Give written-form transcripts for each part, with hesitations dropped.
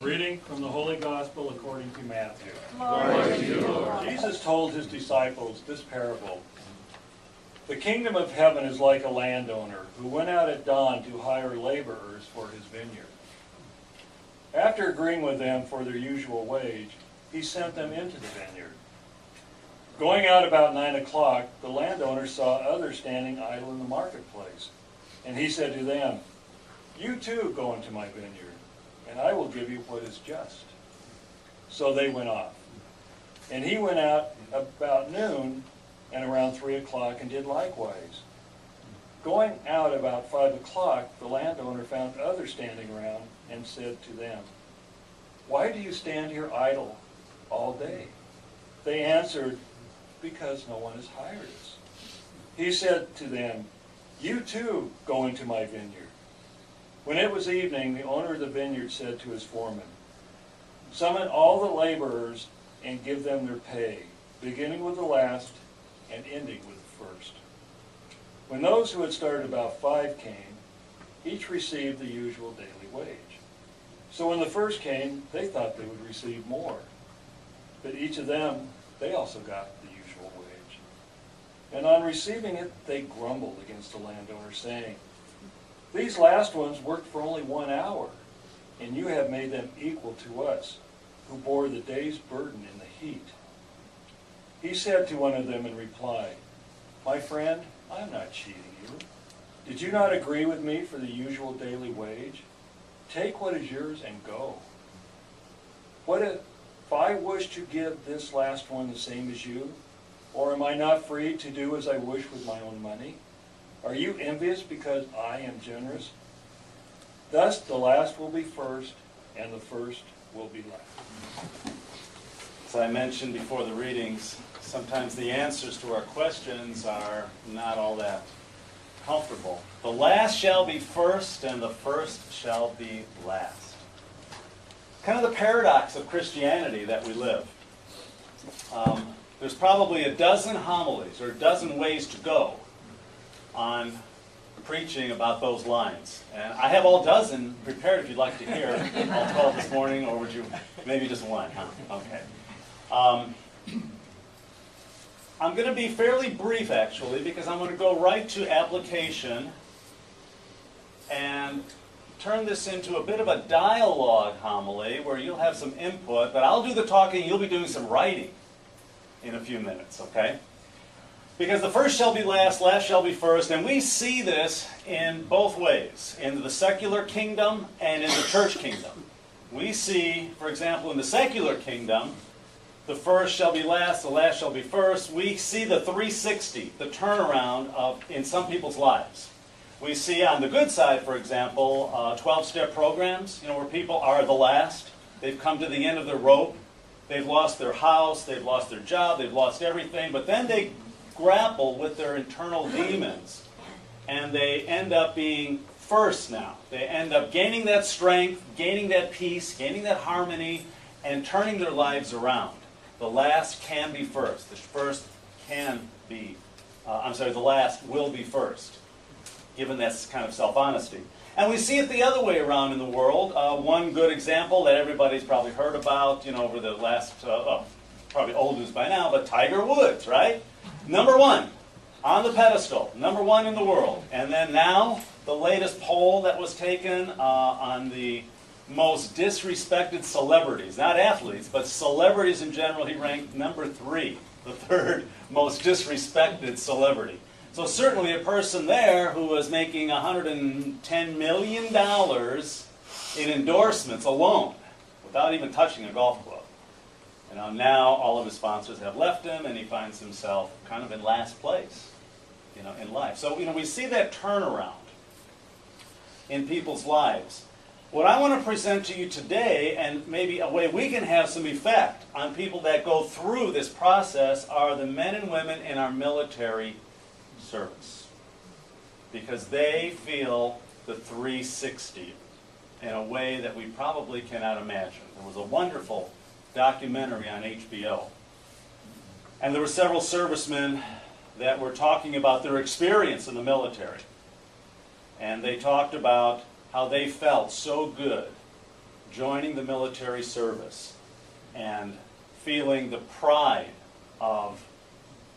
Reading from the Holy Gospel according to Matthew. Glory to you, Lord. Jesus told his disciples this parable. The kingdom of heaven is like a landowner who went out at dawn to hire laborers for his vineyard. After agreeing with them for their usual wage, he sent them into the vineyard. Going out about 9 o'clock, the landowner saw others standing idle in the marketplace. And he said to them, "You too go into my vineyard, and I will give you what is just." So they went off. And he went out about noon and around 3 o'clock and did likewise. Going out about 5 o'clock, the landowner found others standing around and said to them, "Why do you stand here idle all day?" They answered, "Because no one has hired us." He said to them, "You too go into my vineyard." When it was evening, the owner of the vineyard said to his foreman, "Summon all the laborers and give them their pay, beginning with the last and ending with the first." When those who had started about 5 came, each received the usual daily wage. So when the first came, they thought they would receive more. But each of them, they also got the usual wage. And on receiving it, they grumbled against the landowner, saying, "These last ones worked for only 1 hour, and you have made them equal to us, who bore the day's burden in the heat." He said to one of them in reply, "My friend, I am not cheating you. Did you not agree with me for the usual daily wage? Take what is yours and go. What if I wish to give this last one the same as you? Or am I not free to do as I wish with my own money? Are you envious because I am generous? Thus the last will be first, and the first will be last." As I mentioned before the readings, sometimes the answers to our questions are not all that comfortable. The last shall be first, and the first shall be last. Kind of the paradox of Christianity that we live. There's probably a dozen homilies or a dozen ways to go on preaching about those lines. And I have all dozen prepared if you'd like to hear all 12 this morning, or would you maybe just one? Huh? Okay. I'm going to be fairly brief, actually, because I'm going to go right to application and turn this into a bit of a dialogue homily where you'll have some input, but I'll do the talking, you'll be doing some writing in a few minutes, okay? Because the first shall be last, last shall be first, and we see this in both ways, in the secular kingdom and in the church kingdom. We see, for example, in the secular kingdom, the first shall be last, the last shall be first. We see the 360, the turnaround in some people's lives. We see on the good side, for example, 12-step programs, where people are the last. They've come to the end of their rope. They've lost their house, they've lost their job, they've lost everything, but then they grapple with their internal demons, and they end up being first now. They end up gaining that strength, gaining that peace, gaining that harmony, and turning their lives around. The last can be first. The first can be, the last will be first, given that kind of self-honesty. And we see it the other way around in the world. One good example that everybody's probably heard about, over the last, probably old news by now, but Tiger Woods, right? Number 1 on the pedestal, number 1 in the world. And then now, the latest poll that was taken on the most disrespected celebrities, not athletes, but celebrities in general, he ranked number 3, the 3rd most disrespected celebrity. So certainly a person there who was making $110 million in endorsements alone, without even touching a golf club. Now all of his sponsors have left him, and he finds himself kind of in last place, in life. So, we see that turnaround in people's lives. What I want to present to you today, and maybe a way we can have some effect on people that go through this process, are the men and women in our military service. Because they feel the 360 in a way that we probably cannot imagine. There was a wonderful documentary on HBO. And there were several servicemen that were talking about their experience in the military. And they talked about how they felt so good joining the military service and feeling the pride of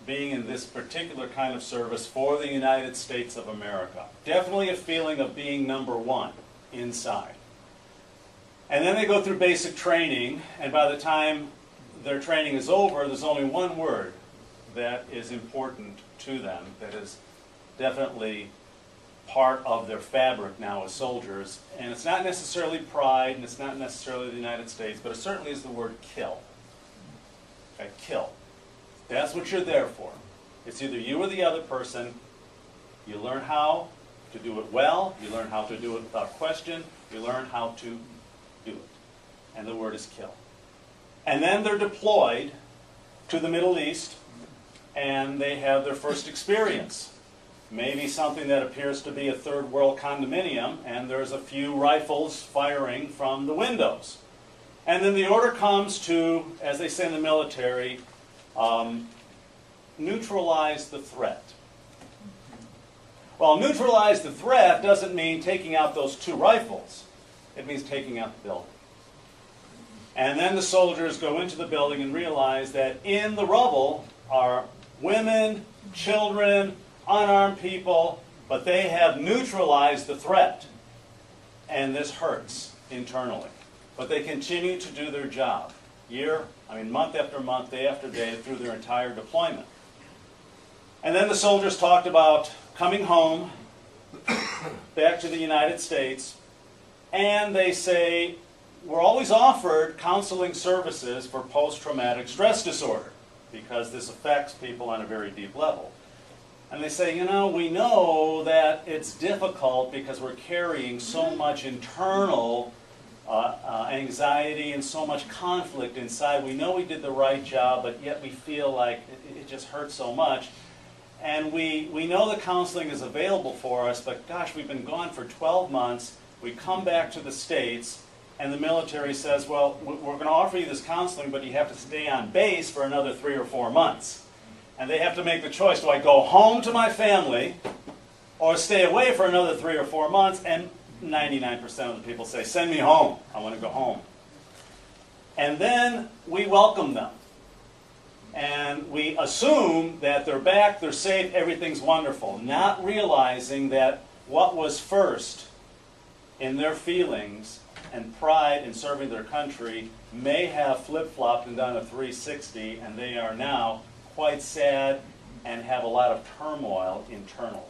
being in this particular kind of service for the United States of America. Definitely a feeling of being number one inside. And then they go through basic training, and by the time their training is over, there's only one word that is important to them, that is definitely part of their fabric now as soldiers. And it's not necessarily pride, and it's not necessarily the United States, but it certainly is the word kill. Okay, kill. That's what you're there for. It's either you or the other person. You learn how to do it well. You learn how to do it without question. You learn how to do it. And the word is kill. And then they're deployed to the Middle East, and they have their first experience. Maybe something that appears to be a third world condominium, and there's a few rifles firing from the windows. And then the order comes to, as they say in the military, neutralize the threat. Well, neutralize the threat doesn't mean taking out those two rifles. It means taking out the building. And then the soldiers go into the building and realize that in the rubble are women, children, unarmed people, but they have neutralized the threat. And this hurts internally. But they continue to do their job. Month after month, day after day, through their entire deployment. And then the soldiers talked about coming home, back to the United States, and they say, we're always offered counseling services for post-traumatic stress disorder, because this affects people on a very deep level. And they say, we know that it's difficult because we're carrying so much internal anxiety and so much conflict inside. We know we did the right job, but yet we feel like it just hurts so much. And we know the counseling is available for us, but gosh, we've been gone for 12 months. We come back to the States, and the military says, well, we're going to offer you this counseling, but you have to stay on base for another 3 or 4 months. And they have to make the choice, do I go home to my family or stay away for another 3 or 4 months? And 99% of the people say, send me home. I want to go home. And then we welcome them. And we assume that they're back, they're safe, everything's wonderful, not realizing that what was first in their feelings and pride in serving their country may have flip-flopped and done a 360, and they are now quite sad and have a lot of turmoil internally.